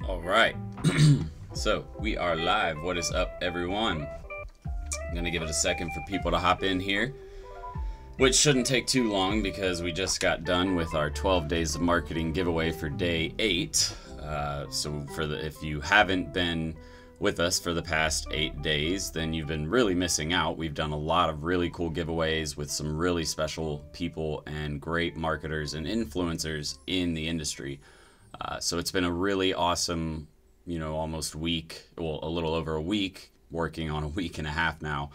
All right. So we are live. What is up, everyone? I'm gonna give it a second for people to hop in here, which shouldn't take too long because we just got done with our 12 days of marketing giveaway for day 8. So if you haven't been with us for the past 8 days, then you've been really missing out. We've done a lot of really cool giveaways with some really special people and great marketers and influencers in the industry. So it's been a really awesome, almost week, well, a little over a week, working on a week and a half now.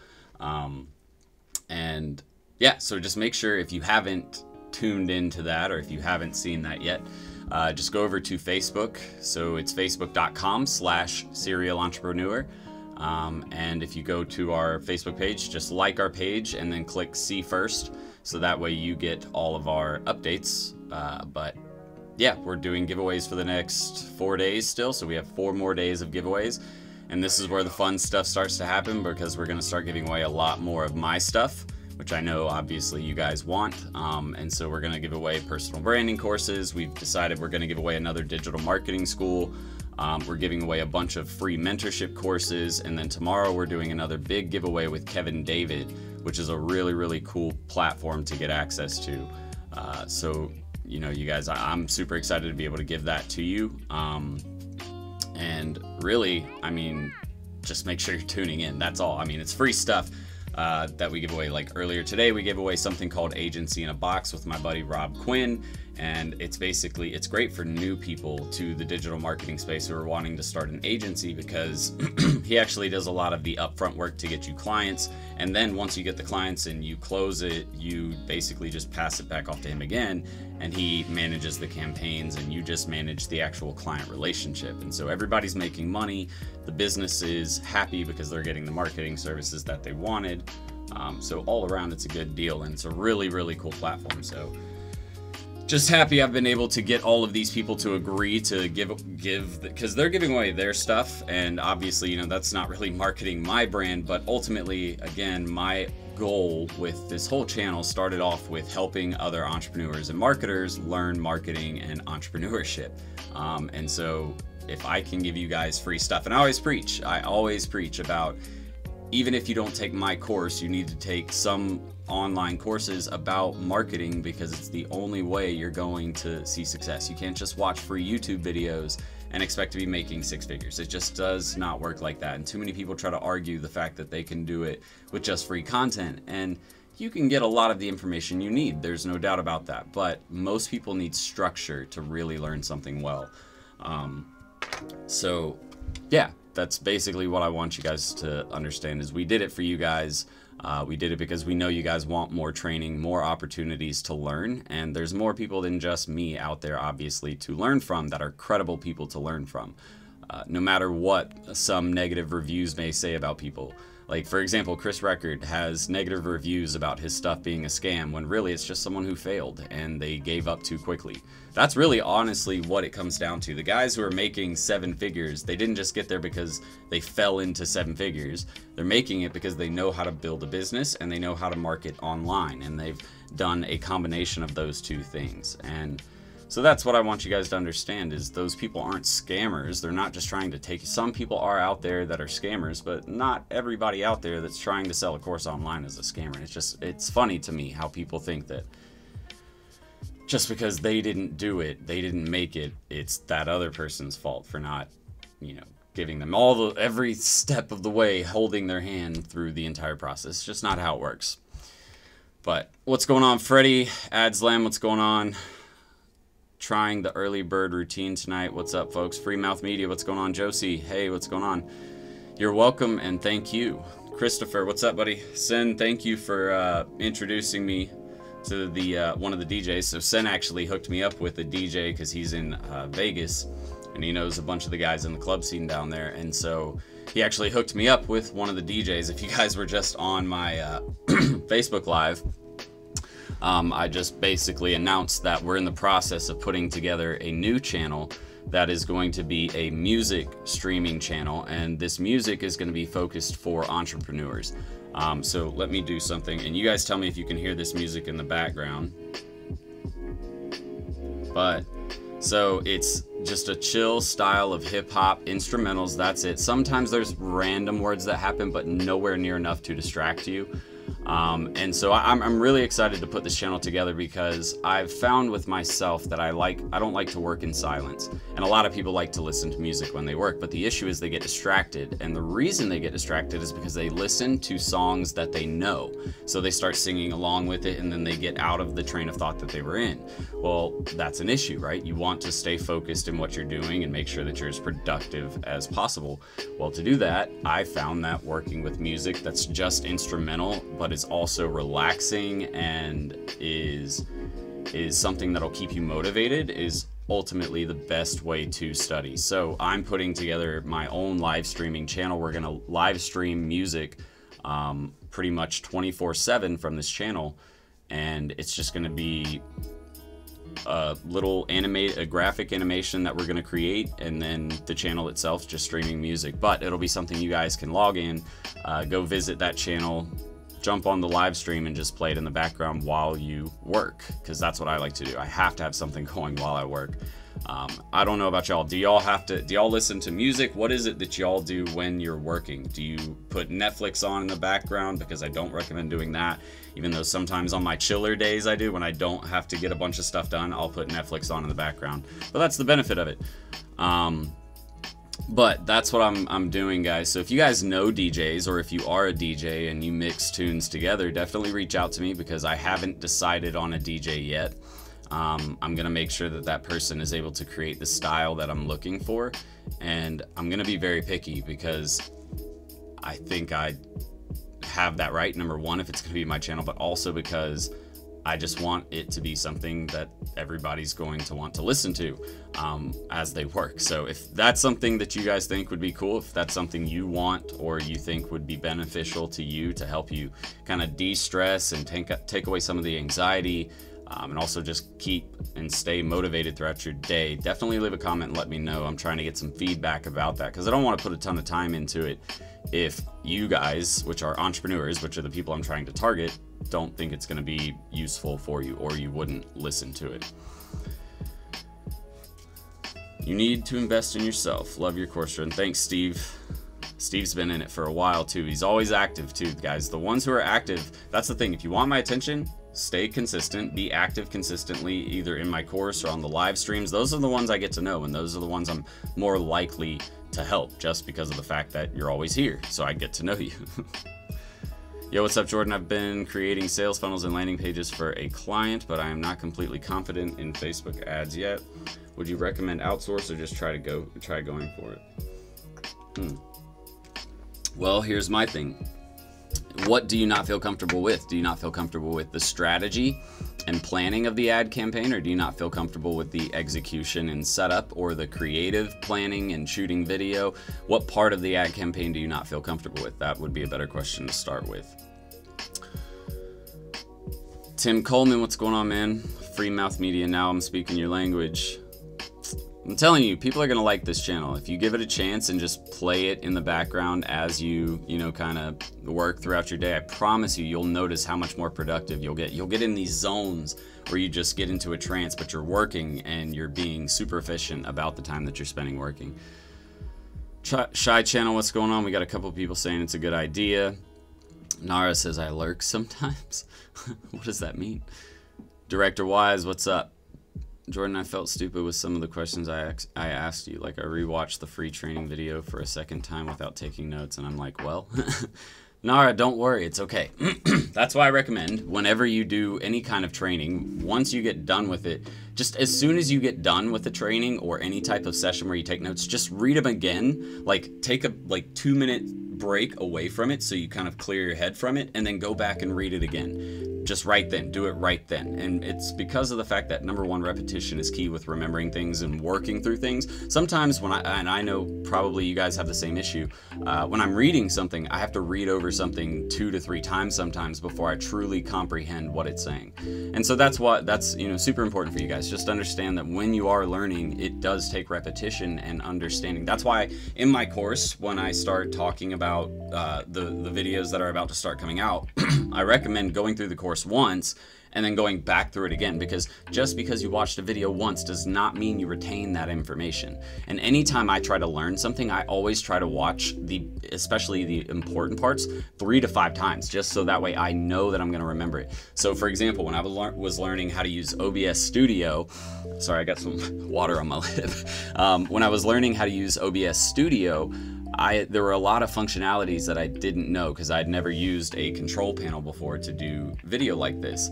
And yeah, so just make sure if you haven't tuned into that or if you haven't seen that yet, just go over to Facebook. So it's facebook.com/serial entrepreneur. And if you go to our Facebook page, just like our page and then click see first. So that way you get all of our updates. But yeah, we're doing giveaways for the next 4 days still. So we have 4 more days of giveaways. And this is where the fun stuff starts to happen because we're going to start giving away a lot more of my stuff, which I know obviously you guys want. And so we're going to give away personal branding courses. We've decided we're going to give away another digital marketing school. We're giving away a bunch of free mentorship courses. And then tomorrow we're doing another big giveaway with Kevin David, which is a really, really cool platform to get access to. So, you guys, I'm super excited to be able to give that to you. And really, just make sure you're tuning in. That's all. It's free stuff that we give away. Like earlier today, we gave away something called Agency in a Box with my buddy Rob Quinn. And it's great for new people to the digital marketing space who are wanting to start an agency because he actually does a lot of the upfront work to get you clients. And then once you get the clients and you close it, you basically just pass it back off to him again. And he manages the campaigns and you just manage the actual client relationship. And so everybody's making money. The business is happy because they're getting the marketing services that they wanted. So all around, it's a good deal. And it's a really, really cool platform. So just happy I've been able to get all of these people to agree to give because they're giving away their stuff. And obviously, that's not really marketing my brand, but ultimately, again, my goal with this whole channel started off with helping other entrepreneurs and marketers learn marketing and entrepreneurship. And so if I can give you guys free stuff, and I always preach about, even if you don't take my course, you need to take some online courses about marketing because it's the only way you're going to see success. You can't just watch free YouTube videos and expect to be making 6 figures. It just does not work like that. And too many people try to argue the fact that they can do it with just free content. And you can get a lot of the information you need. There's no doubt about that. But most people need structure to really learn something well. So yeah, that's basically what I want you guys to understand is we did it for you guys. We did it because we know you guys want more training, more opportunities to learn, and there's more people than just me out there, obviously, to learn from that are credible people to learn from. No matter what some negative reviews may say about people. Like, for example, Chris Record has negative reviews about his stuff being a scam when really it's just someone who failed and they gave up too quickly. That's really honestly what it comes down to. The guys who are making 7 figures, they didn't just get there because they fell into 7 figures. They're making it because they know how to build a business and they know how to market online, and they've done a combination of those two things. And so that's what I want you guys to understand is those people aren't scammers. They're not just trying to take, some people are out there that are scammers, but not everybody out there that's trying to sell a course online is a scammer. It's funny to me how people think that just because they didn't do it, they didn't make it, it's that other person's fault for not, giving them every step of the way, holding their hand through the entire process. It's just not how it works. But what's going on, Freddie? Adslam, what's going on? Trying the early bird routine tonight. What's up, folks? Free Mouth Media, what's going on? Josie, hey, what's going on? You're welcome and thank you. Christopher, what's up, buddy? Sen, thank you for introducing me to the one of the DJs. So Sen actually hooked me up with a DJ because he's in Vegas and he knows a bunch of the guys in the club scene down there, and so he actually hooked me up with one of the DJs. If you guys were just on my Facebook Live, I just basically announced that we're in the process of putting together a new channel that is going to be a music streaming channel, and this music is going to be focused for entrepreneurs. So let me do something, and you guys tell me if you can hear this music in the background. But So it's just a chill style of hip-hop instrumentals, that's it. Sometimes there's random words that happen, but nowhere near enough to distract you. And so I'm really excited to put this channel together, because I've found with myself that I don't like to work in silence. And a lot of people like to listen to music when they work, but the issue is they get distracted. And the reason they get distracted is because they listen to songs that they know. So they start singing along with it, and then they get out of the train of thought that they were in. Well, that's an issue, right? You want to stay focused in what you're doing and make sure that you're as productive as possible. Well, to do that, I found that working with music that's just instrumental, but is also relaxing and is something that'll keep you motivated, is ultimately the best way to study. So I'm putting together my own live streaming channel. We're gonna live stream music pretty much 24/7 from this channel, and it's just gonna be a little a graphic animation that we're going to create, and then the channel itself just streaming music. But it'll be something you guys can log in, go visit that channel, jump on the live stream, and just play it in the background while you work, because that's what I like to do. I have to have something going while I work. I don't know about y'all. Do y'all listen to music? What is it that y'all do when you're working? Do you put Netflix on in the background? Because I don't recommend doing that, even though sometimes on my chiller days I do, when I don't have to get a bunch of stuff done, I'll put Netflix on in the background. But that's the benefit of it. But that's what I'm doing, guys. So if you guys know DJs, or if you are a DJ and you mix tunes together, definitely reach out to me, because I haven't decided on a DJ yet. I'm gonna make sure that that person is able to create the style that I'm looking for, and I'm gonna be very picky, because I think I have that right, number one, if it's gonna be my channel, but also because I just want it to be something that everybody's going to want to listen to as they work. So if that's something that you guys think would be cool, if that's something you want or you think would be beneficial to you to help you kind of de-stress and take away some of the anxiety, and also just keep and stay motivated throughout your day, definitely leave a comment and let me know. I'm trying to get some feedback about that, because I don't want to put a ton of time into it if you guys, which are entrepreneurs, which are the people I'm trying to target, don't think it's going to be useful for you, or you wouldn't listen to it. You need to invest in yourself. Love your course run. Thanks, Steve. Steve's been in it for a while too. He's always active too, guys. The ones who are active, that's the thing. If you want my attention, stay consistent, be active consistently, either in my course or on the live streams. Those are the ones I get to know, and those are the ones I'm more likely to help, just because of the fact that you're always here, so I get to know you. Yo, what's up, Jordan? I've been creating sales funnels and landing pages for a client, but I am not completely confident in Facebook ads yet. Would you recommend outsource, or just try going for it? Well, here's my thing. What do you not feel comfortable with? Do you not feel comfortable with the strategy and planning of the ad campaign, or do you not feel comfortable with the execution and setup, or the creative planning and shooting video? What part of the ad campaign do you not feel comfortable with? That would be a better question to start with. Tim Coleman, what's going on, man? Free Mouth Media, now I'm speaking your language. I'm telling you, people are gonna like this channel if you give it a chance and just play it in the background as you kind of work throughout your day. I promise you, you'll notice how much more productive you'll get. You'll get in these zones where you just get into a trance, but you're working and you're being super efficient about the time that you're spending working. Shy Channel, what's going on? We got a couple people saying it's a good idea. Nara says I lurk sometimes. What does that mean? Director Wise, what's up? Jordan, I felt stupid with some of the questions I asked you. Like, I rewatched the free training video for a second time without taking notes, and I'm like, well, Nara, don't worry, it's okay. That's why I recommend whenever you do any kind of training, once you get done with it, just as soon as you get done with the training or any type of session where you take notes, just read them again. Like, take a 2-minute break away from it so you kind of clear your head from it, and then go back and read it again. Just right then, do it right then. And it's because of the fact that, number one, repetition is key with remembering things and working through things. Sometimes when I know probably you guys have the same issue, when I'm reading something, I have to read over something 2 to 3 times sometimes before I truly comprehend what it's saying. And so that's super important for you guys. Just understand that when you are learning, it does take repetition and understanding. That's why in my course, when I start talking about the videos that are about to start coming out, I recommend going through the course course once and then going back through it again, because just because you watched a video once does not mean you retain that information. And anytime I try to learn something, I always try to watch especially the important parts 3 to 5 times, just so that way I know that I'm going to remember it. So for example, when I was learning how to use OBS Studio, sorry, I got some water on my lip. When I was learning how to use OBS Studio, there were a lot of functionalities that I didn't know because I'd never used a control panel before to do video like this.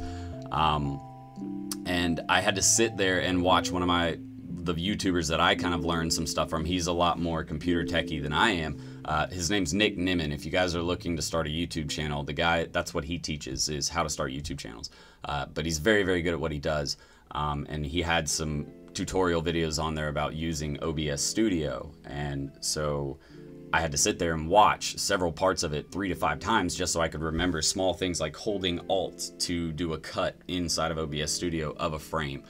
And I had to sit there and watch one of the YouTubers that I kind of learned some stuff from. He's a lot more computer techie than I am. His name's Nick Nimmin. If you guys are looking to start a YouTube channel, the guy, that's what he teaches, is how to start YouTube channels. But he's very, very good at what he does. And he had some tutorial videos on there about using OBS Studio. And so I had to sit there and watch several parts of it 3 to 5 times just so I could remember small things like holding Alt to do a cut inside of OBS Studio of a frame.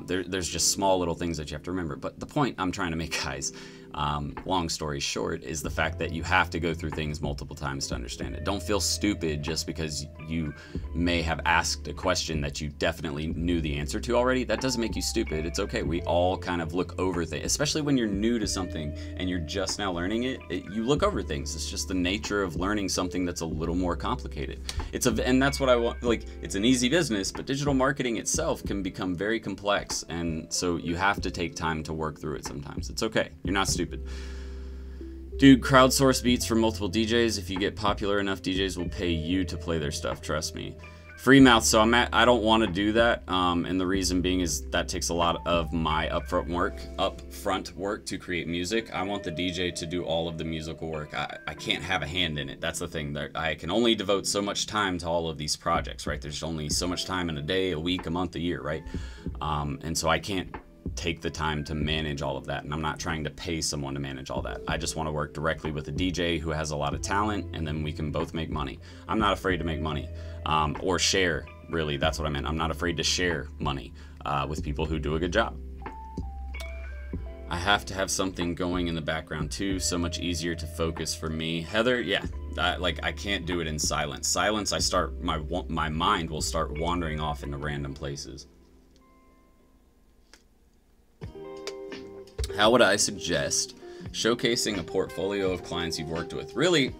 There's just small little things that you have to remember. But the point I'm trying to make, guys, long story short, is the fact that you have to go through things multiple times to understand it. Don't feel stupid just because you may have asked a question that you definitely knew the answer to already. That doesn't make you stupid. It's okay. We all kind of look over things, especially when you're new to something and you're just now learning it. You look over things. It's just the nature of learning something that's a little more complicated. And that's what I want. Like, it's an easy business, but digital marketing itself can become very complex, and so you have to take time to work through it sometimes. It's okay. You're not stupid. Dude, crowdsource beats from multiple DJs. If you get popular enough, DJs will pay you to play their stuff, trust me. Free mouth, so I don't want to do that, and the reason being is that takes a lot of my upfront work to create music. I want the DJ to do all of the musical work. I can't have a hand in it. That's the thing. I can only devote so much time to all of these projects, right? There's only so much time in a day, a week, a month, a year, right? And so I can't take the time to manage all of that, and I'm not trying to pay someone to manage all that. I just want to work directly with a DJ who has a lot of talent, and then we can both make money. I'm not afraid to make money, or share, really, that's what I meant. I'm not afraid to share money with people who do a good job. I have to have something going in the background too, so much easier to focus for me. Heather, yeah, I can't do it in silence. Silence, my mind will start wandering off into random places. How would I suggest showcasing a portfolio of clients you've worked with? Really,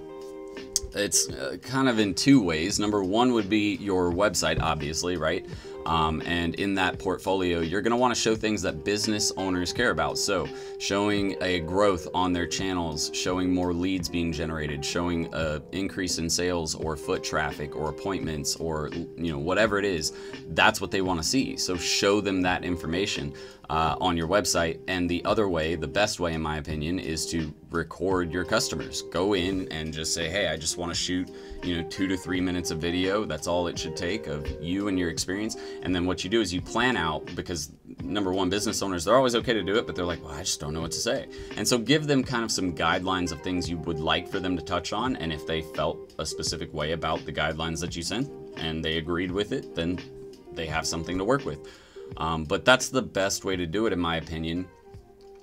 it's kind of in 2 ways. Number 1 would be your website, obviously, right? And in that portfolio, you're going to want to show things that business owners care about. So showing a growth on their channels, showing more leads being generated, showing an increase in sales or foot traffic or appointments or, you know, whatever it is, that's what they want to see. So show them that information on your website. And the other way, the best way in my opinion, is to record your customers. Go in and just say, hey, I just want to shoot, you know, 2 to 3 minutes of video. That's all it should take of you and your experience. And then what you do is you plan out, because number 1, business owners, they're always okay to do it, but they're like, well, I just don't know what to say. And so give them kind of some guidelines of things you would like for them to touch on. And if they felt a specific way about the guidelines that you sent and they agreed with it, then they have something to work with. But that's the best way to do it, in my opinion.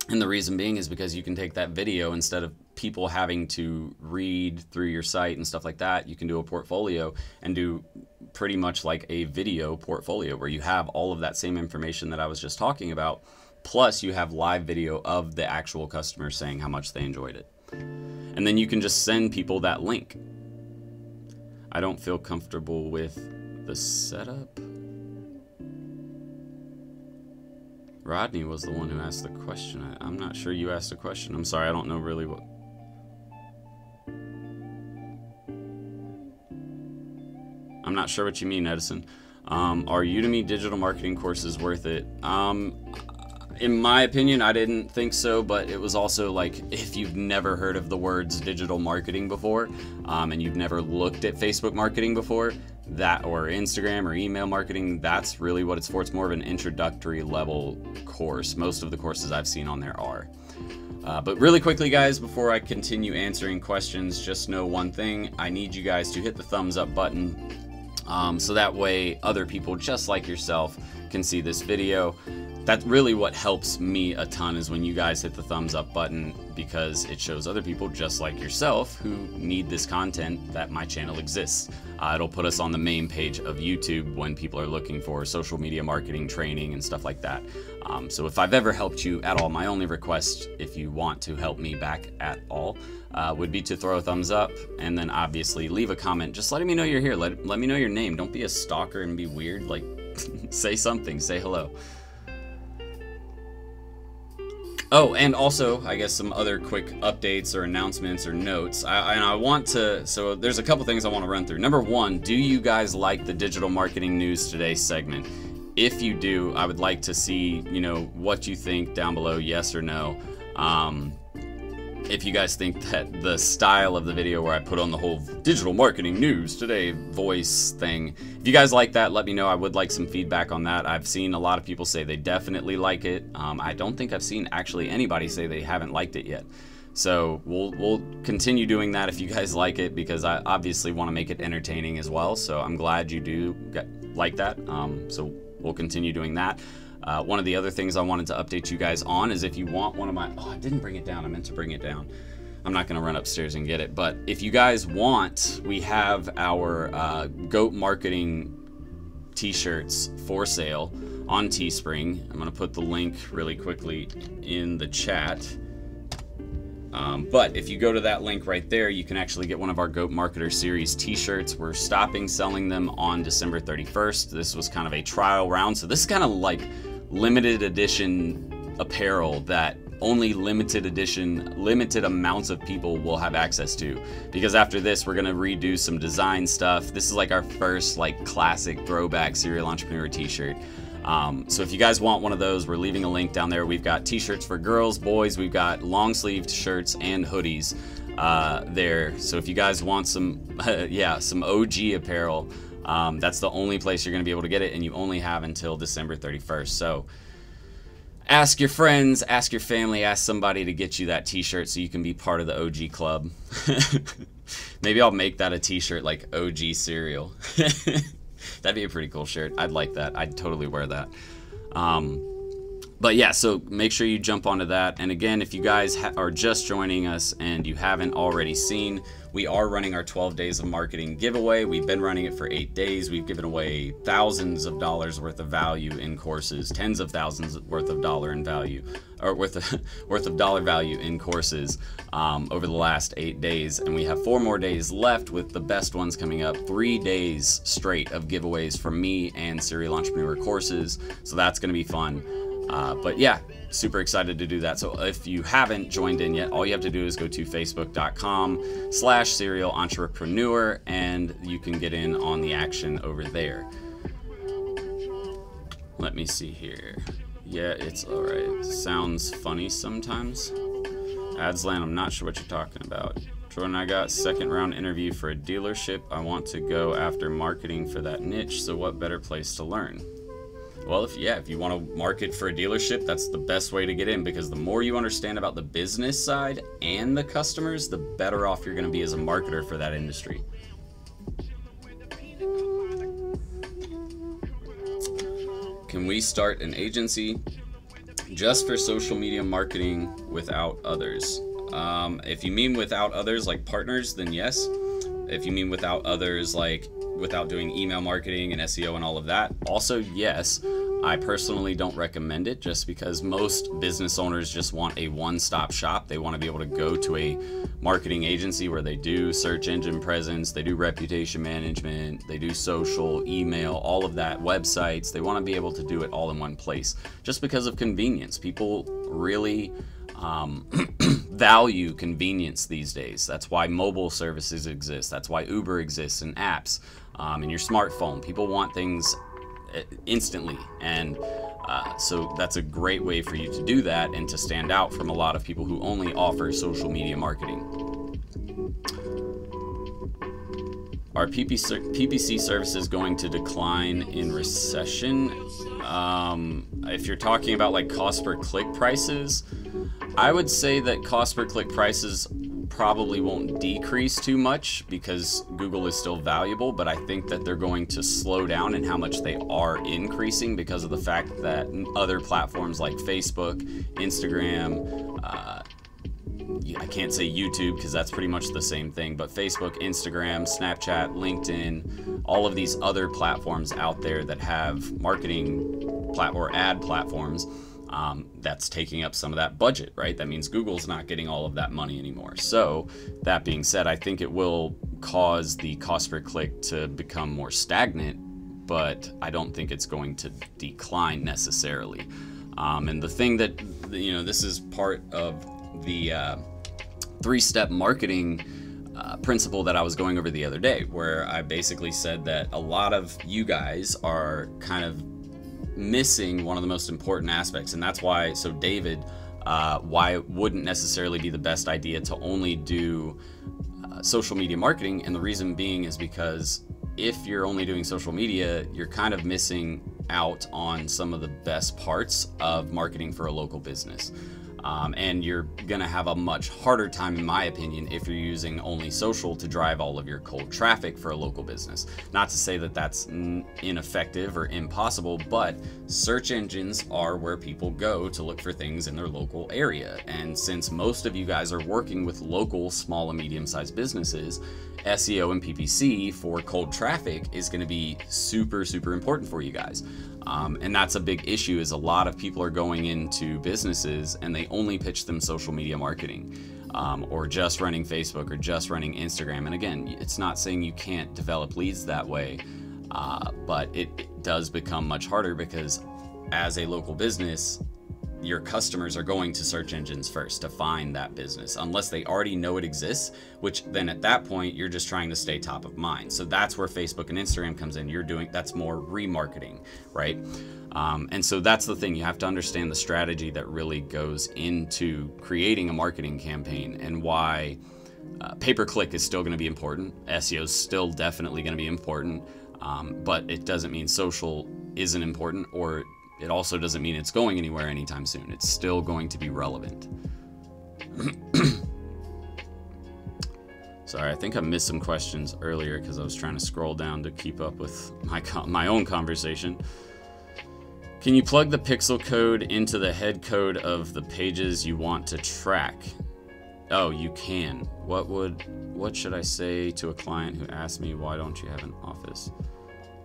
And the reason being is because you can take that video, instead of people having to read through your site and stuff like that, you can do a portfolio and do pretty much like a video portfolio where you have all of that same information that I was just talking about, plus you have live video of the actual customer saying how much they enjoyed it. And then you can just send people that link. I don't feel comfortable with the setup. Rodney was the one who asked the question. I'm not sure you asked the question. I'm sorry, I don't know really what. I'm not sure what you mean, Edison. Are Udemy digital marketing courses worth it? In my opinion, I didn't think so, but it was also like, if you've never heard of the words digital marketing before, and you've never looked at Facebook marketing before, or Instagram or email marketing, that's really what it's for. It's more of an introductory level course. Most of the courses I've seen on there are. But really quickly, guys, before I continue answering questions, just know one thing. I need you guys to hit the thumbs up button, so that way other people just like yourself can see this video. that's really what helps me a ton, is when you guys hit the thumbs up button, because it shows other people just like yourself who need this content that my channel exists. It'll put us on the main page of YouTube when people are looking for social media marketing training and stuff like that. So if I've ever helped you at all, my only request, if you want to help me back at all, would be to throw a thumbs up, and then obviously leave a comment just letting me know you're here. Let me know your name. Don't be a stalker and be weird. Like, say something, say hello. Oh, and also, I guess some other quick updates or announcements or notes. I want to, so there's a couple things I want to run through. Number one, do you guys like the Digital Marketing News Today segment? If you do, I would like to see, you know, what you think down below, yes or no. If you guys think that the style of the video where I put on the whole Digital Marketing News Today voice thing, if you guys like that, let me know. I would like some feedback on that. I've seen a lot of people say they definitely like it. I don't think I've seen actually anybody say they haven't liked it yet. So we'll continue doing that if you guys like it, because I obviously want to make it entertaining as well. So I'm glad you do like that. So we'll continue doing that. One of the other things I wanted to update you guys on is, if you want one of my, oh, I didn't bring it down. I meant to bring it down. I'm not going to run upstairs and get it. But if you guys want, we have our GOAT Marketing t-shirts for sale on Teespring. I'm going to put the link really quickly in the chat. But if you go to that link right there, you can actually get one of our GOAT Marketer Series t-shirts. We're stopping selling them on December 31st. This was kind of a trial round. So this is kind of like limited edition apparel that only limited amounts of people will have access to, because after this we're going to redo some design stuff. This is like our first like classic throwback Serial Entrepreneur t-shirt. So if you guys want one of those, we're leaving a link down there. We've got t-shirts for girls, boys, we've got long sleeved shirts and hoodies there. So if you guys want some yeah, some OG apparel, that's the only place you're going to be able to get it, and you only have until December 31st. So ask your friends, ask your family, ask somebody to get you that t-shirt so you can be part of the OG club. Maybe I'll make that a t-shirt like OG cereal. That'd be a pretty cool shirt. I'd like that. I'd totally wear that. But yeah, so make sure you jump onto that. And again, if you guys are just joining us and you haven't already seen, we are running our 12 days of marketing giveaway. We've been running it for 8 days. We've given away thousands of dollars worth of value in courses, tens of thousands worth of dollar in value, or worth of dollar value in courses over the last 8 days. And we have 4 more days left, with the best ones coming up. 3 days straight of giveaways from me and Serial Entrepreneur courses. So that's going to be fun. But yeah, super excited to do that. So if you haven't joined in yet, all you have to do is go to facebook.com/Serial Entrepreneur, and you can get in on the action over there. Let me see here. Yeah, it's all right. Sounds funny sometimes. Adslan, I'm not sure what you're talking about. Jordan, I got second round interview for a dealership. I want to go after marketing for that niche. So what better place to learn? Well, if you want to market for a dealership, that's the best way to get in, because the more you understand about the business side and the customers, the better off you're going to be as a marketer for that industry. Can we start an agency just for social media marketing without others? If you mean without others like partners, then yes. If you mean without others like without doing email marketing and SEO and all of that, also yes. I personally don't recommend it, just because most business owners just want a one-stop shop. They want to be able to go to a marketing agency where they do search engine presence, they do reputation management, they do social, email, all of that, websites. They want to be able to do it all in one place, just because of convenience. People really value convenience these days. That's why mobile services exist. That's why Uber exists, and apps, and your smartphone. People want things instantly, and so that's a great way for you to do that and to stand out from a lot of people who only offer social media marketing. Are PPC services going to decline in recession? If you're talking about like cost per click prices, I would say that cost per click prices probably won't decrease too much because Google is still valuable, but I think that they're going to slow down in how much they are increasing because of the fact that other platforms like Facebook, Instagram, I can't say YouTube because that's pretty much the same thing, but Facebook, Instagram, Snapchat, LinkedIn, all of these other platforms out there that have marketing or ad platforms, that's taking up some of that budget, right? That means Google's not getting all of that money anymore. So that being said, I think it will cause the cost per click to become more stagnant, but I don't think it's going to decline necessarily. And the thing that, this is part of the three-step marketing principle that I was going over the other day, where I basically said that a lot of you guys are kind of missing one of the most important aspects, and that's why, so David, why it wouldn't necessarily be the best idea to only do social media marketing, and the reason being is because if you're only doing social media, you're kind of missing out on some of the best parts of marketing for a local business. And you're gonna have a much harder time, in my opinion, if you're using only social to drive all of your cold traffic for a local business. Not to say that that's ineffective or impossible, but search engines are where people go to look for things in their local area. And since most of you guys are working with local small and medium-sized businesses, SEO and PPC for cold traffic is going to be super, super important for you guys. And that's a big issue, is a lot of people are going into businesses and they only pitch them social media marketing, or just running Facebook or just running Instagram. And again, it's not saying you can't develop leads that way, but it does become much harder because as a local business, your customers are going to search engines first to find that business, unless they already know it exists, which then at that point, you're just trying to stay top of mind. So that's where Facebook and Instagram comes in. That's more remarketing, right? And so that's the thing. You have to understand the strategy that really goes into creating a marketing campaign, and why pay-per-click is still going to be important. SEO is still definitely going to be important, but it doesn't mean social isn't important, or it also doesn't mean it's going anywhere anytime soon. It's still going to be relevant. Sorry, I think I missed some questions earlier because I was trying to scroll down to keep up with my own conversation. Can you plug the pixel code into the head code of the pages you want to track? Oh, you can. What should I say to a client who asks me, why don't you have an office?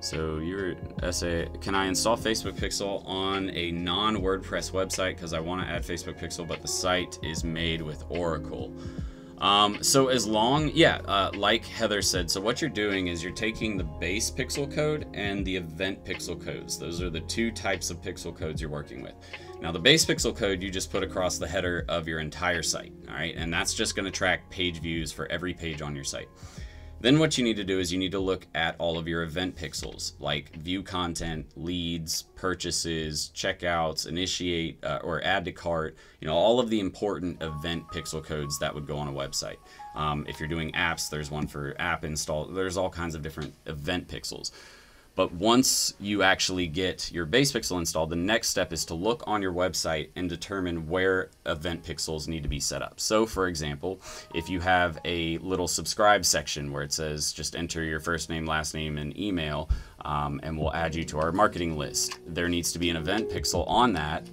So your essay, can I install Facebook Pixel on a non-WordPress website? Because I want to add Facebook Pixel, but the site is made with Oracle. So as long, like Heather said, so what you're doing is you're taking the base pixel code and the event pixel codes. Those are the two types of pixel codes you're working with. Now the base pixel code you just put across the header of your entire site, all right? And that's just going to track page views for every page on your site. Then what you need to do is you need to look at all of your event pixels, like view content, leads, purchases, checkouts, initiate, or add to cart, all of the important event pixel codes that would go on a website. If you're doing apps, there's one for app install. There's all kinds of different event pixels. But once you actually get your base pixel installed, the next step is to look on your website and determine where event pixels need to be set up. So for example, if you have a little subscribe section where it says just enter your first name, last name, and email, and we'll add you to our marketing list, there needs to be an event pixel on that,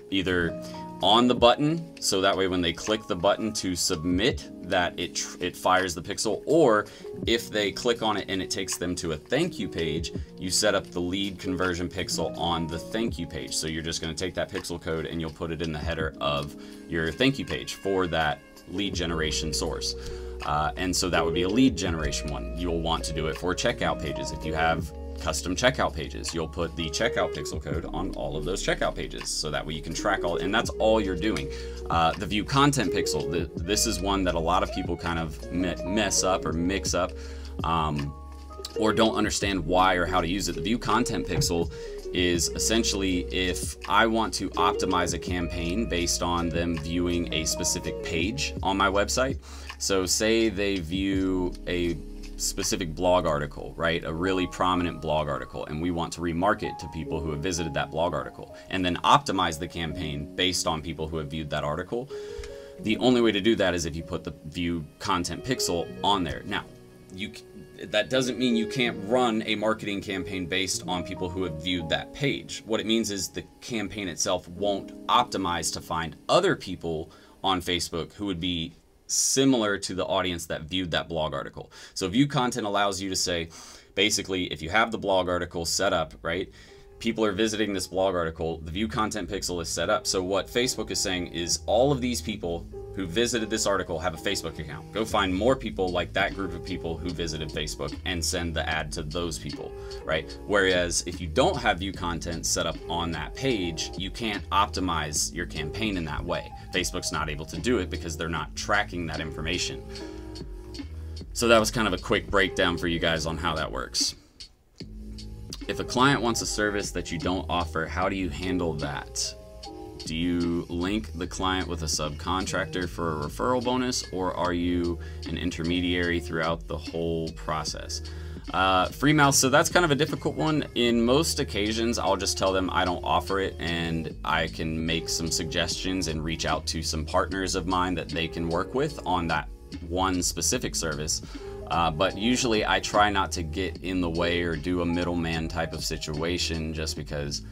either on the button, so that way when they click the button to submit, that it fires the pixel, or if they click on it and it takes them to a thank you page, you set up the lead conversion pixel on the thank you page. So you're just going to take that pixel code and you'll put it in the header of your thank you page for that lead generation source. And so that would be a lead generation one. You'll want to do it for checkout pages. If you have custom checkout pages, you'll put the checkout pixel code on all of those checkout pages, so that way you can track all, and that's all you're doing. The view content pixel, this is one that a lot of people kind of mess up or mix up, or don't understand why or how to use it. The view content pixel is essentially if I want to optimize a campaign based on them viewing a specific page on my website. So say they view a specific blog article, right? A really prominent blog article, and we want to remarket to people who have visited that blog article and then optimize the campaign based on people who have viewed that article. The only way to do that is if you put the view content pixel on there. Now, that doesn't mean you can't run a marketing campaign based on people who have viewed that page. What it means is the campaign itself won't optimize to find other people on Facebook who would be similar to the audience that viewed that blog article. So view content allows you to say, basically, if you have the blog article set up, right? People are visiting this blog article, the view content pixel is set up. So what Facebook is saying is all of these people who visited this article have a Facebook account. Go find more people like that group of people who visited Facebook and send the ad to those people, right? Whereas if you don't have view content set up on that page, you can't optimize your campaign in that way. Facebook's not able to do it because they're not tracking that information. So that was kind of a quick breakdown for you guys on how that works. If a client wants a service that you don't offer, how do you handle that? Do you link the client with a subcontractor for a referral bonus, or are you an intermediary throughout the whole process? Free mouth, so that's kind of a difficult one. In most occasions, I'll just tell them I don't offer it, and I can make some suggestions and reach out to some partners of mine that they can work with on that one specific service. But usually I try not to get in the way or do a middleman type of situation, just because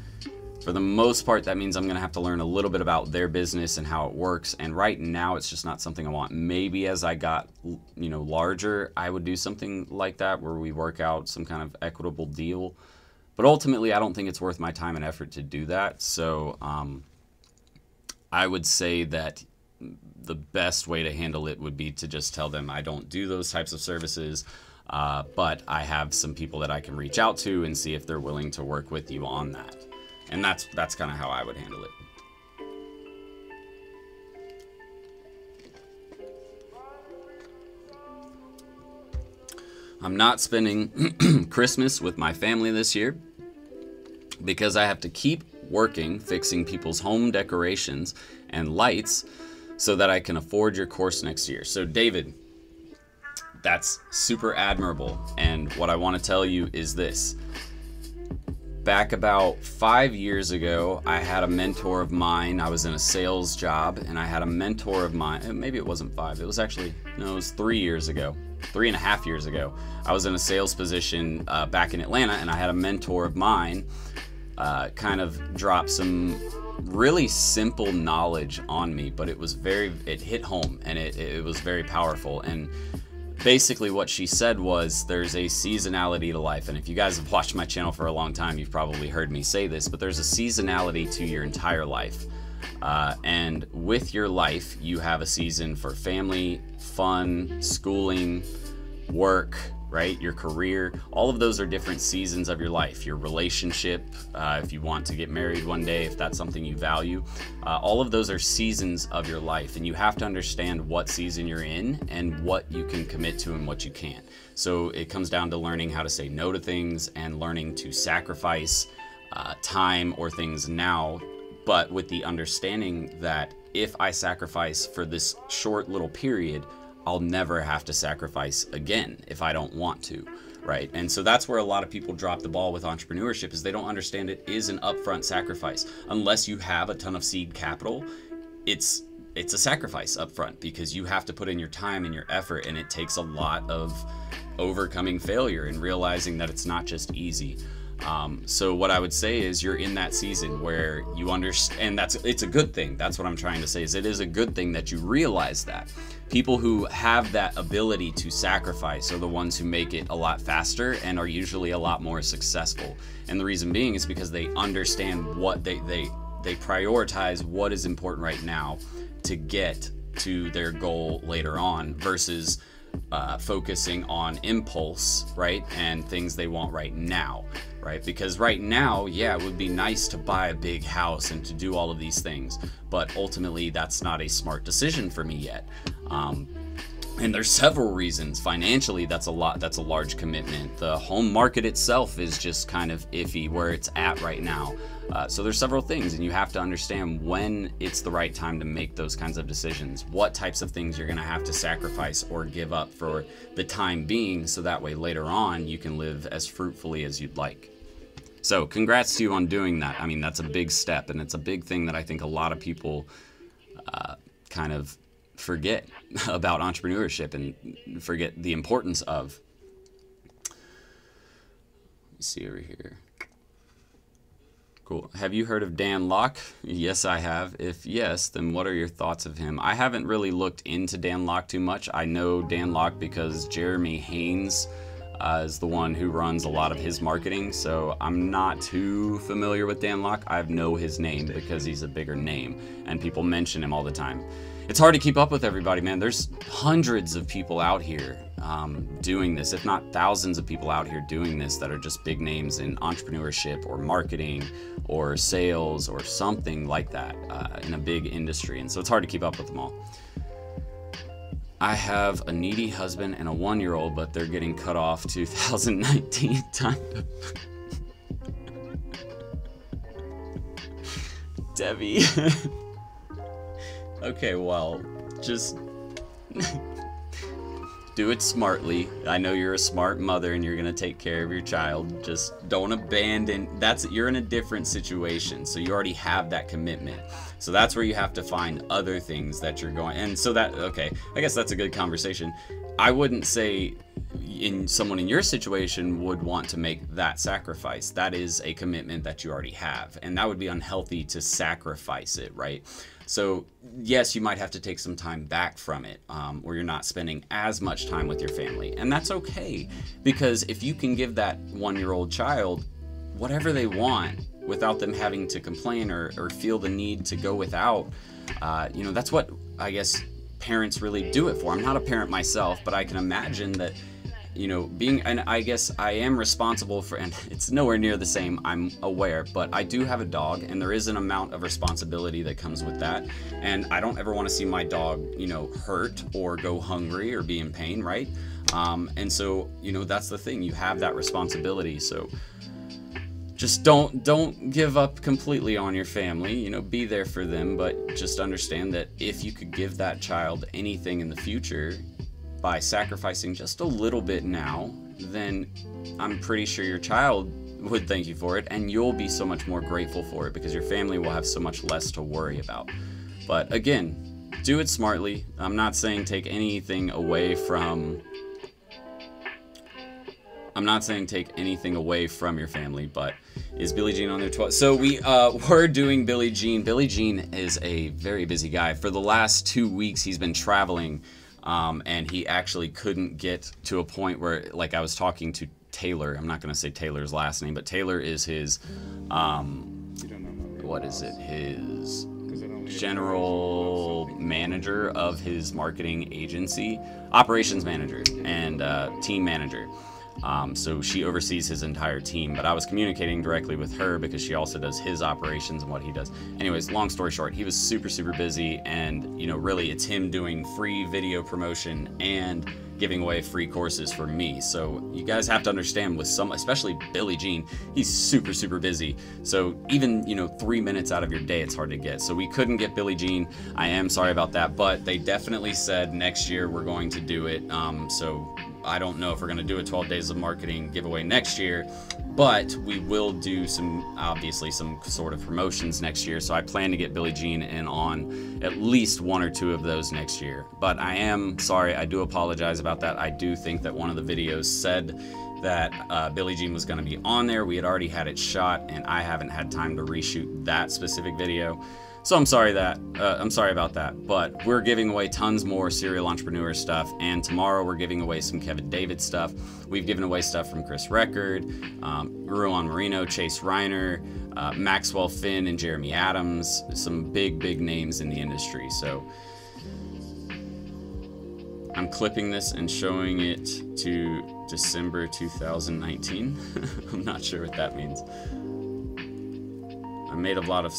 for the most part that means I'm gonna have to learn a little bit about their business and how it works, and right now it's just not something I want. Maybe as I got, you know, larger, I would do something like that where we work out some kind of equitable deal, but ultimately I don't think it's worth my time and effort to do that. So I would say that the best way to handle it would be to just tell them I don't do those types of services, but I have some people that I can reach out to and see if they're willing to work with you on that. And that's kind of how I would handle it. I'm not spending Christmas with my family this year because I have to keep working fixing people's home decorations and lights so that I can afford your course next year. So David, that's super admirable. And what I want to tell you is this. Back about 5 years ago, I had a mentor of mine. I was in a sales job, and I had a mentor of mine. Maybe it wasn't 5. It was actually, no, it was 3 years ago. 3.5 years ago. I was in a sales position back in Atlanta, and I had a mentor of mine kind of drop some really simple knowledge on me, but it hit home, and it was very powerful. And basically what she said was, there's a seasonality to life. And if you guys have watched my channel for a long time, you've probably heard me say this, but there's a seasonality to your entire life. And with your life, you have a season for family, fun, schooling, work, right? Your career, all of those are different seasons of your life. Your relationship, if you want to get married one day, if that's something you value, all of those are seasons of your life, and you have to understand what season you're in and what you can commit to and what you can't. So it comes down to learning how to say no to things and learning to sacrifice time or things now, but with the understanding that if I sacrifice for this short little period, I'll never have to sacrifice again if I don't want to, right? And so that's where a lot of people drop the ball with entrepreneurship, is they don't understand it is an upfront sacrifice. Unless you have a ton of seed capital, it's a sacrifice upfront, because you have to put in your time and your effort, and it takes a lot of overcoming failure and realizing that it's not just easy. So what I would say is, you're in that season where you understand, and it's a good thing. That's what I'm trying to say, is it is a good thing that you realize that. People who have that ability to sacrifice are the ones who make it a lot faster and are usually a lot more successful. And the reason being is because they understand what they prioritize what is important right now to get to their goal later on, versus focusing on impulse, right? And things they want right now, right? Because right now, yeah, it would be nice to buy a big house and to do all of these things, but ultimately that's not a smart decision for me yet. And there's several reasons. Financially, that's a large commitment. The home market itself is just kind of iffy where it's at right now. So there's several things, and you have to understand when it's the right time to make those kinds of decisions, what types of things you're gonna have to sacrifice or give up for the time being, so that way later on you can live as fruitfully as you'd like. So congrats to you on doing that. I mean, that's a big step, and it's a big thing that I think a lot of people kind of forget about entrepreneurship and forget the importance of. Let me see over here. Cool. Have you heard of Dan Lok? Yes, I have. If yes, then what are your thoughts of him? I haven't really looked into Dan Lok too much. I know Dan Lok because Jeremy Haynes is the one who runs a lot of his marketing, so I'm not too familiar with Dan Lok. I know his name because he's a bigger name, and people mention him all the time. It's hard to keep up with everybody, man. There's hundreds of people out here doing this, if not thousands of people out here doing this that are just big names in entrepreneurship or marketing or sales or something like that in a big industry. And so it's hard to keep up with them all. I have a needy husband and a 1-year-old, but they're getting cut off 2019 time. Debbie. Okay, well, just do it smartly. I know you're a smart mother and you're gonna take care of your child. Just don't abandon. You're in a different situation, so you already have that commitment. So that's where you have to find other things that you're going. And so that, okay, I guess that's a good conversation. I wouldn't say someone in your situation would want to make that sacrifice. That is a commitment that you already have, and that would be unhealthy to sacrifice it, right? So yes, you might have to take some time back from it, where you're not spending as much time with your family, and that's okay, because if you can give that 1-year-old child whatever they want without them having to complain or feel the need to go without, you know, that's what I guess parents really do it for. I'm not a parent myself, but I can imagine that, you know, and I guess I am responsible for, and it's nowhere near the same, I'm aware, but I do have a dog, and there is an amount of responsibility that comes with that, and I don't ever want to see my dog, you know, hurt or go hungry or be in pain, right? And so, you know, that's the thing, you have that responsibility. So just don't give up completely on your family, you know, be there for them, but just understand that if you could give that child anything in the future by sacrificing just a little bit now, then I'm pretty sure your child would thank you for it, and you'll be so much more grateful for it because your family will have so much less to worry about. But again, do it smartly. I'm not saying take anything away from your family, but is Billie Jean on there 12? So we're doing Billie Jean. Billie Jean is a very busy guy. For the last 2 weeks, he's been traveling, and he actually couldn't get to a point where, like, I was talking to Taylor. I'm not going to say Taylor's last name, but Taylor is his, what is it? His general manager of his marketing agency, operations manager, and team manager. So she oversees his entire team, but I was communicating directly with her because she also does his operations and what he does. Anyways, long story short, he was super busy, and, you know, really it's him doing free video promotion and giving away free courses for me. So you guys have to understand, with some, especially Billie Jean, he's super busy. So even, you know, 3 minutes out of your day, it's hard to get. So we couldn't get Billie Jean. I am sorry about that, but they definitely said next year we're going to do it. So I don't know if we're going to do a 12 days of marketing giveaway next year, but we will do obviously some sort of promotions next year. So I plan to get Billie Jean in on at least 1 or 2 of those next year. But I am sorry, I do apologize about that. I do think that one of the videos said that Billie Jean was going to be on there. We had already had it shot, and I haven't had time to reshoot that specific video. So I'm sorry about that, but we're giving away tons more serial entrepreneur stuff, and tomorrow we're giving away some Kevin David stuff. We've given away stuff from Chris Record, Ruan Marino, Chase Reiner, Maxwell Finn, and Jeremy Adams, some big names in the industry. So I'm clipping this and showing it to December 2019. I'm not sure what that means. I made a lot of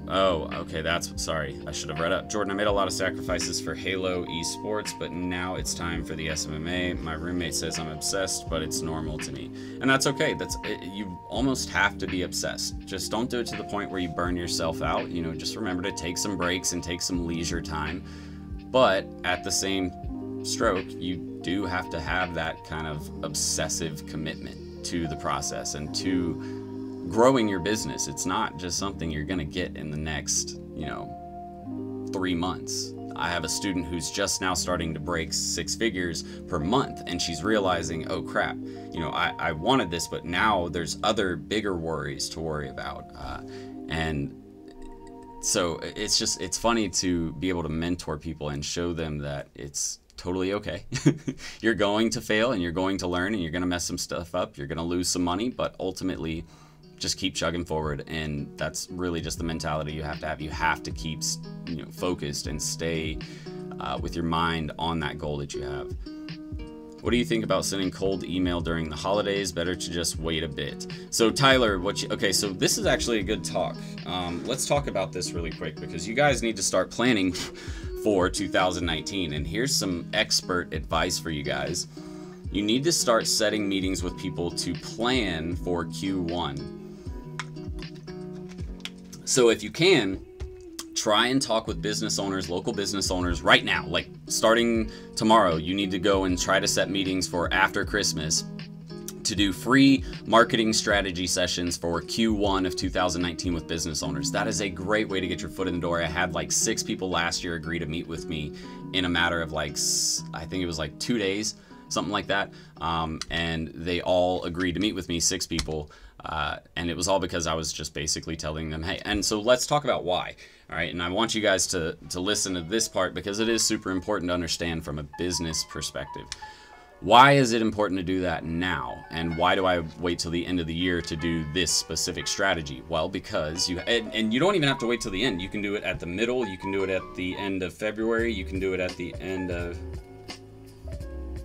Oh, okay, sorry, I should have read up. Jordan, I made a lot of sacrifices for Halo esports, but now it's time for the SMMA. My roommate says I'm obsessed, but it's normal to me. And that's okay. You almost have to be obsessed. Just don't do it to the point where you burn yourself out. You know, just remember to take some breaks and take some leisure time. But at the same stroke, you do have to have that kind of obsessive commitment to the process and to growing your business. It's not just something you're going to get in the next, you know, 3 months. I have a student who's just now starting to break 6 figures per month, and she's realizing, oh crap, you know, I wanted this, but now there's other bigger worries to worry about. And so it's funny to be able to mentor people and show them that it's totally okay. You're going to fail, and you're going to learn, and you're going to mess some stuff up. You're going to lose some money, but ultimately just keep chugging forward. And that's really just the mentality you have to have. You have to keep, you know, focused and stay with your mind on that goal that you have. What do you think about sending cold email during the holidays? Better to just wait a bit. So Tyler, okay, so this is actually a good talk. Let's talk about this really quick, because you guys need to start planning for 2019. And here's some expert advice for you guys. You need to start setting meetings with people to plan for Q1. So if you can, try and talk with business owners, local business owners right now. Like starting tomorrow, you need to go and try to set meetings for after Christmas to do free marketing strategy sessions for Q1 of 2019 with business owners. That is a great way to get your foot in the door. I had like 6 people last year agree to meet with me in a matter of like, I think it was like 2 days, something like that. And they all agreed to meet with me, 6 people. And it was all because I was just basically telling them, hey, and so let's talk about why. All right, and I want you guys to listen to this part, because it is super important to understand from a business perspective. Why is it important to do that now? And why do I wait till the end of the year to do this specific strategy? Well, because and you don't even have to wait till the end. You can do it at the middle. You can do it at the end of February. You can do it at the end of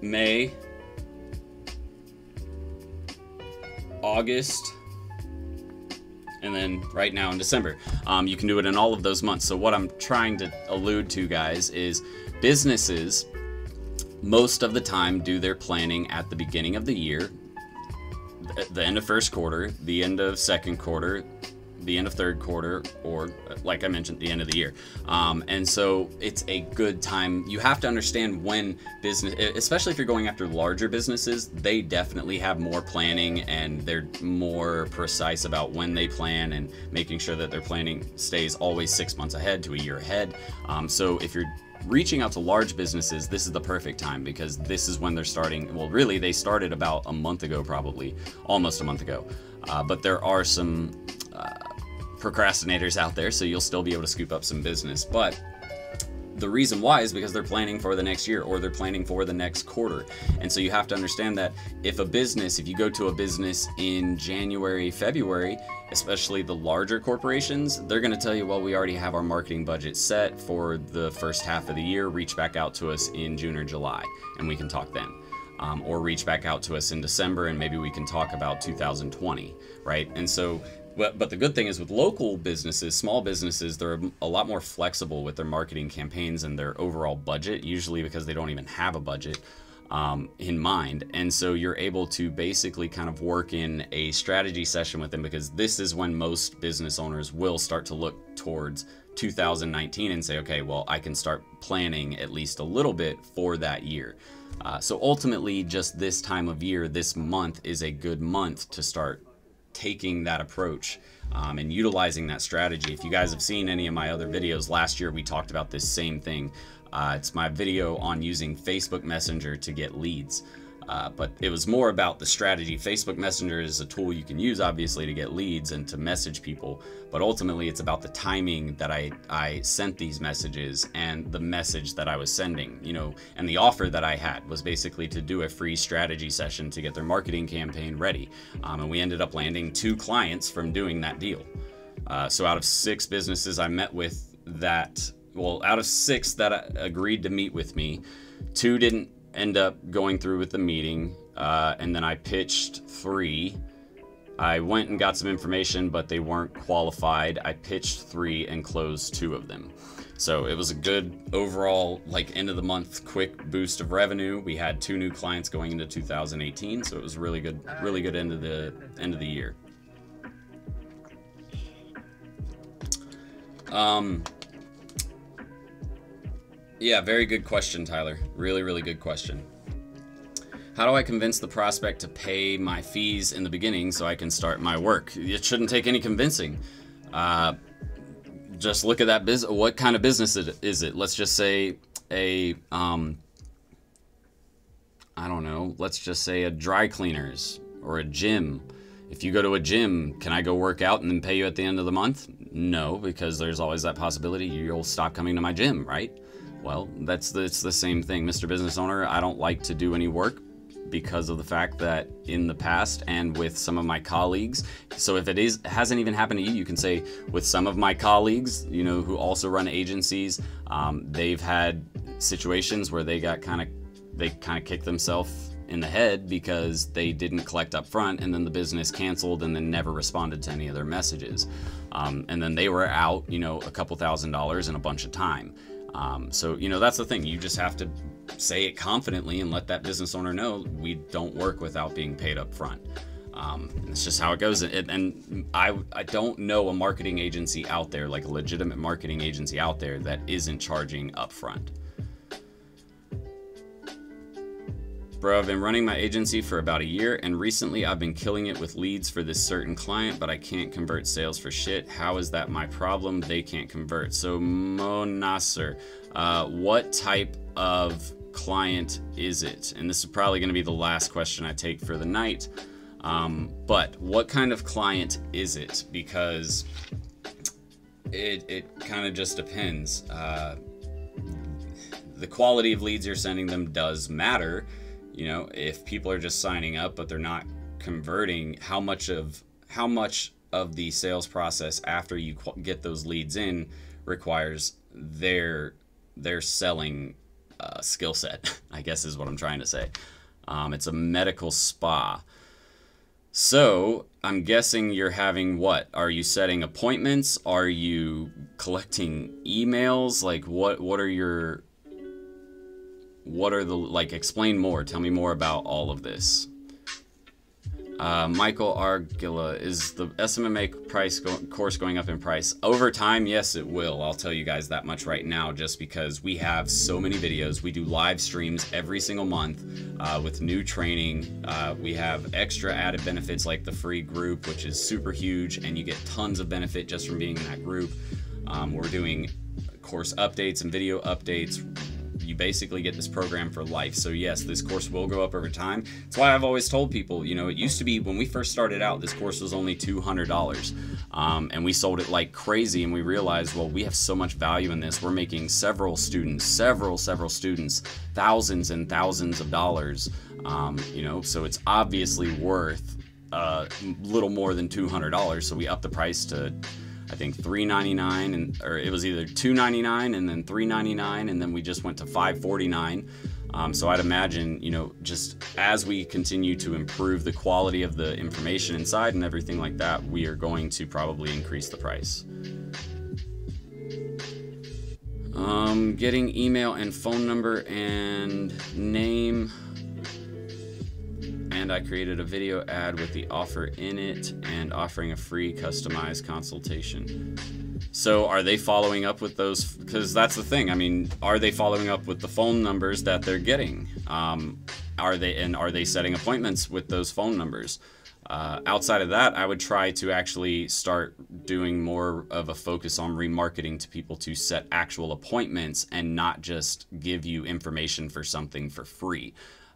May, August, and then right now in December. You can do it in all of those months. So what I'm trying to allude to, guys, is businesses most of the time do their planning at the beginning of the year, the end of first quarter, the end of second quarter, the end of third quarter, or like I mentioned, the end of the year. And so it's a good time. You have to understand when business, especially if you're going after larger businesses, they definitely have more planning, and they're more precise about when they plan and making sure that their planning stays always 6 months ahead to a year ahead. So if you're reaching out to large businesses, this is the perfect time, because this is when they're starting. Well, really, they started about a month ago, probably almost a month ago. But there are some procrastinators out there, so you'll still be able to scoop up some business. But the reason why is because they're planning for the next year, or they're planning for the next quarter. And so you have to understand that if you go to a business in January, February, especially the larger corporations, they're going to tell you, well, we already have our marketing budget set for the first half of the year. Reach back out to us in June or July, and we can talk then. Or reach back out to us in December, and maybe we can talk about 2020, right? And so, but the good thing is with local businesses, small businesses, they're a lot more flexible with their marketing campaigns and their overall budget, usually because they don't even have a budget in mind. And so you're able to basically kind of work in a strategy session with them, because this is when most business owners will start to look towards 2019 and say, okay, well, I can start planning at least a little bit for that year. So ultimately, just this time of year, this month is a good month to start taking that approach and utilizing that strategy. If you guys have seen any of my other videos, last year we talked about this same thing. It's my video on using Facebook Messenger to get leads. But it was more about the strategy. Facebook Messenger is a tool you can use, obviously, to get leads and to message people. But ultimately, it's about the timing that I sent these messages and the message that I was sending, you know, and the offer that I had was basically to do a free strategy session to get their marketing campaign ready. And we ended up landing 2 clients from doing that deal. So out of 6 businesses I met with out of 6 that agreed to meet with me, 2 didn't end up going through with the meeting, and then I pitched 3. I went and got some information, but they weren't qualified. I pitched 3 and closed 2 of them. So it was a good overall, like, end of the month quick boost of revenue. We had 2 new clients going into 2018, so it was really good end of the year. Yeah, very good question, Tyler. Really, really good question. How do I convince the prospect to pay my fees in the beginning so I can start my work? It shouldn't take any convincing. just look at that business. What kind of business is it? Let's just say a, I don't know, let's just say a dry cleaners or a gym. If you go to a gym, can I go work out and then pay you at the end of the month? No, because there's always that possibility you'll stop coming to my gym, right? Well, it's the same thing. Mr. Business Owner, I don't like to do any work because of the fact that in the past and with some of my colleagues, so if it hasn't even happened to you, you can say with some of my colleagues, you know, who also run agencies, they've had situations where they kind of kicked themselves in the head because they didn't collect up front, and then the business canceled and then never responded to any of their messages. And then they were out, you know, a couple $1,000s and a bunch of time. So, you know, that's the thing. You just have to say it confidently and let that business owner know we don't work without being paid up front. It's just how it goes. And I don't know a marketing agency out there, like a legitimate marketing agency out there, that isn't charging up front. Bro, I've been running my agency for about a year, and recently I've been killing it with leads for this certain client, but I can't convert sales for shit. How is that my problem? They can't convert. So Mo Nasser, what type of client is it? And this is probably going to be the last question I take for the night. But what kind of client is it? Because it kind of just depends. The quality of leads you're sending them does matter. You know, if people are just signing up but they're not converting, how much of the sales process after you get those leads in requires their selling skill set, I guess is what I'm trying to say. It's a medical spa. So I'm guessing you're having what? Are you setting appointments? Are you collecting emails? Like what are the, like, explain more. Tell me more about all of this. Michael Argilla, is the SMMA course going up in price? Over time, yes, it will. I'll tell you guys that much right now, just because we have so many videos. We do live streams every single month with new training. We have extra added benefits like the free group, which is super huge, and you get tons of benefit just from being in that group. We're doing course updates and video updates. You basically get this program for life. So yes, this course will go up over time. That's why I've always told people, you know, it used to be when we first started out, this course was only $200. And we sold it like crazy, and we realized, well, we have so much value in this. We're making several students, thousands and thousands of dollars, you know, so it's obviously worth a little more than $200. So we upped the price to, I think, $3.99, or it was either $2.99 and then $3.99, and then we just went to $5.49. So I'd imagine, you know, just as we continue to improve the quality of the information inside and everything like that, we are going to probably increase the price. Getting email and phone number and name. And I created a video ad with the offer in it and offering a free customized consultation. So are they following up with those? Because that's the thing. I mean, are they following up with the phone numbers that they're getting? Are they setting appointments with those phone numbers? Outside of that, I would try to actually start doing more of a focus on remarketing to people to set actual appointments and not just give you information for something for free.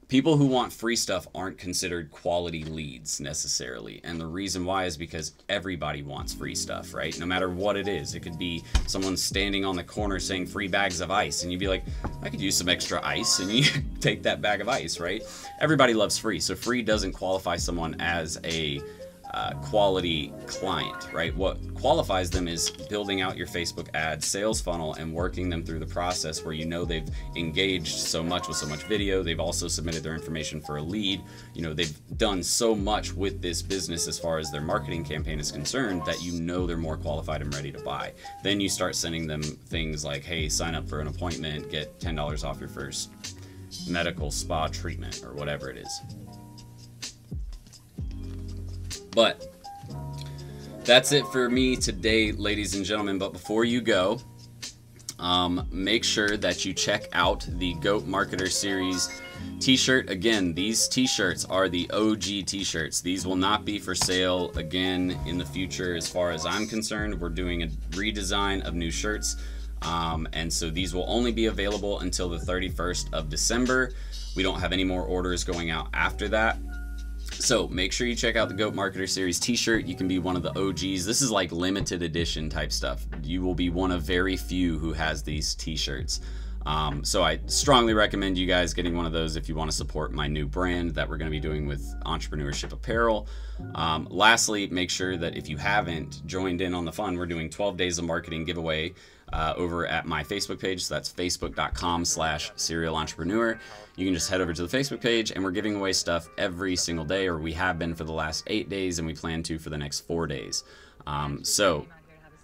People who want free stuff aren't considered quality leads necessarily. And the reason why is because everybody wants free stuff, right? No matter what it is. It could be someone standing on the corner saying free bags of ice, and you'd be like, I could use some extra ice, and you take that bag of ice, right? Everybody loves free. So free doesn't qualify someone as a quality client, right? What qualifies them is building out your Facebook ad sales funnel and working them through the process where you know they've engaged so much with so much video. They've also submitted their information for a lead. You know, they've done so much with this business as far as their marketing campaign is concerned that you know they're more qualified and ready to buy. Then you start sending them things like, hey, sign up for an appointment, get $10 off your first medical spa treatment or whatever it is. But that's it for me today, ladies and gentlemen. But before you go, Make sure that you check out the GOAT Marketer Series t-shirt. Again, these t-shirts are the OG t-shirts. These will not be for sale again in the future as far as I'm concerned. We're doing a redesign of new shirts, and so these will only be available until the 31st of December. We don't have any more orders going out after that. So make sure you check out the GOAT Marketer Series t-shirt. You can be one of the OGs. This is like limited edition type stuff. You will be one of very few who has these t-shirts. So I strongly recommend you guys getting one of those if you want to support my new brand that we're going to be doing with Entrepreneurship Apparel. Lastly, make sure that if you haven't joined in on the fun, we're doing 12 days of marketing giveaway over at my Facebook page. So that's facebook.com/serialentrepreneur. You can just head over to the Facebook page, and we're giving away stuff every single day, or we have been for the last 8 days, and we plan to for the next 4 days. So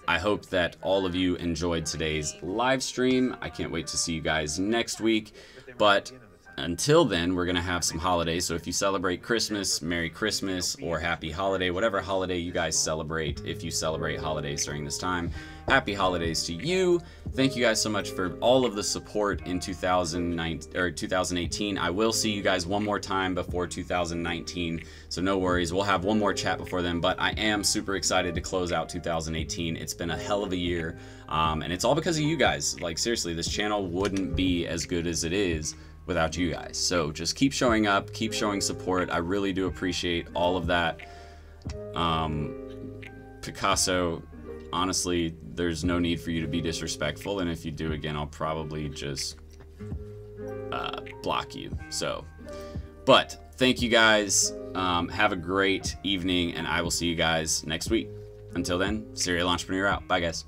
I hope that all of you enjoyed today's live stream. I can't wait to see you guys next week. But until then, we're going to have some holidays. So if you celebrate Christmas, Merry Christmas, or Happy Holiday, whatever holiday you guys celebrate, if you celebrate holidays during this time, happy holidays to you. Thank you guys so much for all of the support in 2018. I will see you guys one more time before 2019, so no worries. We'll have one more chat before then, but I am super excited to close out 2018. It's been a hell of a year, and it's all because of you guys. Like, seriously, this channel wouldn't be as good as it is without you guys. So just keep showing up, keep showing support. I really do appreciate all of that. Picasso, honestly, there's no need for you to be disrespectful, and if you do again, I'll probably just block you. So, but thank you guys. Have a great evening, and I will see you guys next week. Until then, Serial Entrepreneur out. Bye, guys.